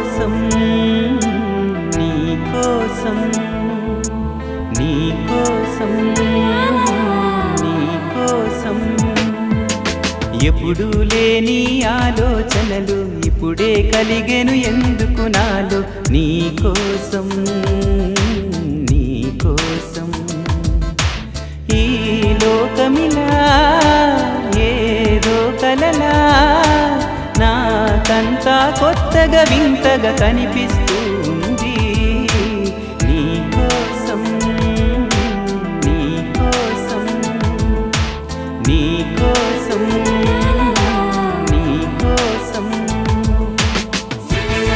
కోసం నీ కోసం నీ కోసం నీ కోసం ఎప్పుడూ లేని ఆలోచనలు ఇప్పుడే కలిగెను ఎందుకు నాలో నీ కోసం నీ కోసం ఈ లోకమిలా ఏదో కలలా నాకంతా కొత్తగా వింతగా కనిపిస్తూ